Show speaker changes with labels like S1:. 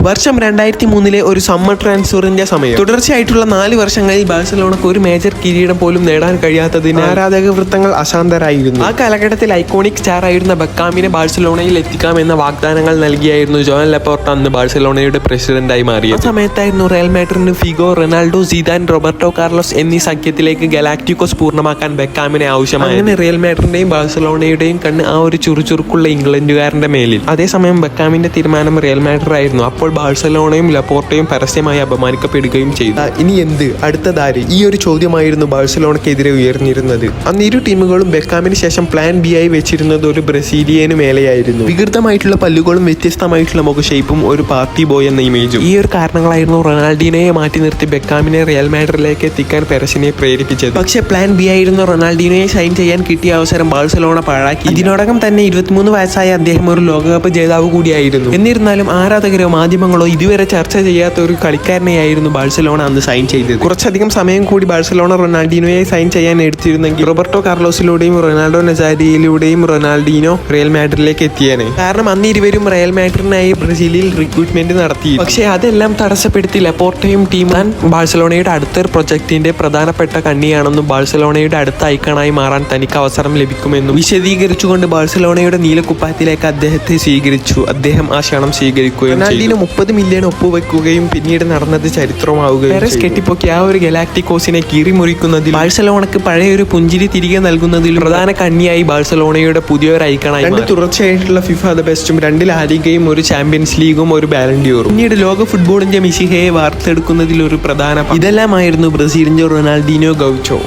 S1: വർഷം 2003 ഒരു സമ്മർ ട്രാൻസ്ഫറിന്റെ സമയം. തുടർച്ചയായിട്ടുള്ള 4 വർഷങ്ങളിൽ ബാഴ്സലോണക്ക് ഒരു മേജർ കിരീടം പോലും നേടാൻ കഴിയാത്തതിന് ആരാധക വൃത്തങ്ങൾ അശാന്തരായിരുന്നു. ആ കാലഘട്ടത്തിൽ ഐക്കോണിക് സ്റ്റാർ ആയിരുന്ന ബെക്കാമിനെ ബാഴ്സലോണയിൽ എത്തിക്കാമെന്ന വാഗ്ദാനങ്ങൾ നൽകിയായിരുന്നു ജോൻ ലപ്പോർട്ട അന്ന് ബാഴ്സലോണയുടെ പ്രസിഡന്റായി മാറിയത്. ആ സമയത്തായിരുന്നു റയൽ മാഡ്രിഡിന് Figo, Ronaldo, Zidane, Roberto Carlos എന്നീ സഖ്യത്തിലേക്ക് ഗലാക്റ്റിക്കോസ് പൂർണ്ണമാക്കാൻ ബെക്കാമിനെ ആവശ്യമായി. അങ്ങനെ റയൽ മാഡ്രിഡിന്റെയും ബാഴ്സലോണയുടെയും കണ്ണ് ആ ഒരു ചുറുചുറുക്കുള്ള ഇംഗ്ലണ്ടുകാരന്റെ മേലിൽ. അതേസമയം ബെക്കാമിന്റെ തീരുമാനം റയൽ മാഡ്രിഡ് ആയിരുന്നു. അപ്പോൾ ബാഴ്സലോണയും ലപ്പോർട്ടയും പരസ്യമായി അപമാനിക്കപ്പെടുകയും ചെയ്തു. ഇനി എന്ത്, അടുത്തതാര്? ഈ ഒരു ചോദ്യമായിരുന്നു ബാഴ്സലോണക്കെതിരെ ഉയർന്നിരുന്നത്. അന്ന് ഇരു ടീമുകളും ബെക്കാമിന് ശേഷം പ്ലാൻ ബി ആയി വെച്ചിരുന്നത് ഒരു ബ്രസീലിയന് മേലെയായിരുന്നു. വികൃതമായിട്ടുള്ള പല്ലുകളും വ്യത്യസ്തമായിട്ടുള്ള മുഖഷേപ്പും ഒരു പാർട്ടി ബോയ് എന്ന ഇമേജും. ഈ ഒരു കാരണങ്ങളായിരുന്നു റൊണാൾഡീനോയെ മാറ്റി നിർത്തി ബെക്കാമിനെ റയൽ മാഡ്രിഡിലേക്ക് എത്തിക്കാൻ പെരസിനെ പ്രേരിപ്പിച്ചത്. പക്ഷേ പ്ലാൻ ബി ആയിരുന്ന റൊണാൾഡീനോയെ സൈൻ ചെയ്യാൻ കിട്ടിയ അവസരം ബാഴ്സലോണ പാഴാക്കി. ഇതിനോടകം തന്നെ 23 വയസ്സായ അദ്ദേഹം ഒരു ലോകകപ്പ് ജേതാവ് കൂടിയായിരുന്നു. എന്നിരുന്നാലും ആരാധകരോ മാധ്യമങ്ങളോ ഇതുവരെ ചർച്ച ചെയ്യാത്ത ഒരു കളിക്കാരനെയായിരുന്നു ബാഴ്സലോണ അന്ന് സൈൻ ചെയ്തത്. കുറച്ചധികം സമയം കൂടി ബാഴ്സലോണ റൊണാൾഡീനോയെ സൈൻ ചെയ്യാൻ എടുത്തിരുന്നെങ്കിൽ റോബർട്ടോ കാർലോസിലൂടെയും റൊണാൾഡോ നസാരിയിലൂടെയും റൊണാൾഡീനോ റയൽ മാഡ്രിഡിലേക്ക് എത്തിയേനെ. കാരണം അന്ന് ഇരുവരും റയൽ മാഡ്രിഡിനായി ബ്രസീലിൽ റിക്രൂട്ട്മെന്റ് നടത്തി. പക്ഷേ അതെല്ലാം തടസ്സപ്പെടുത്തി ലപ്പോർട്ടയും ടീം ബാഴ്സലോണയുടെ അടുത്ത പ്രൊജക്ടിന്റെ പ്രധാനപ്പെട്ട കണ്ണിയാണെന്നും ബാഴ്സലോണയുടെ അടുത്ത ഐക്കണായി മാറാൻ തനിക്ക് അവസരം ലഭിക്കുമെന്നും വിശദീകരിച്ചുകൊണ്ട് ബാഴ്സലോണയുടെ നീലക്കുപ്പായത്തിലേക്ക് അദ്ദേഹത്തെ സ്വീകരിച്ചു. അദ്ദേഹം ആ ക്ഷണം സ്വീകരിക്കുകയും റൊണാൾഡീനോ 30 മില്യൺ ഒപ്പുവെക്കുകയും പിന്നീട് നടന്നത് ചരിത്രമാവുകയും. പെരസ് കെട്ടിപ്പൊക്കി ആ ഒരു ഗലാക്റ്റിക്കോസിനെ കീറിമുറിക്കുന്നതിൽ ബാഴ്സലോണക്ക് പഴയൊരു പുഞ്ചിരി തിരികെ നൽകുന്നതിൽ പ്രധാന കണ്ണിയായി ബാഴ്സലോണയുടെ പുതിയൊരു ഐക്കണായി. 2 തുടർച്ചയായിട്ടുള്ള ഫിഫ ദ ബെസ്റ്റും 2 ലാ ലീഗയും ഒരു ചാമ്പ്യൻസ് ലീഗും ഒരു ബാലൺ ഡിയോറും. പിന്നീട് ലോക ഫുട്ബോളിന്റെ മിശിഹയെ വാർത്തെടുക്കുന്നതിൽ ഒരു പ്രധാന. ഇതെല്ലാമായിരുന്നു ബ്രസീലിന്റെ റൊണാൾഡീനോ ഗൗച്ചോ.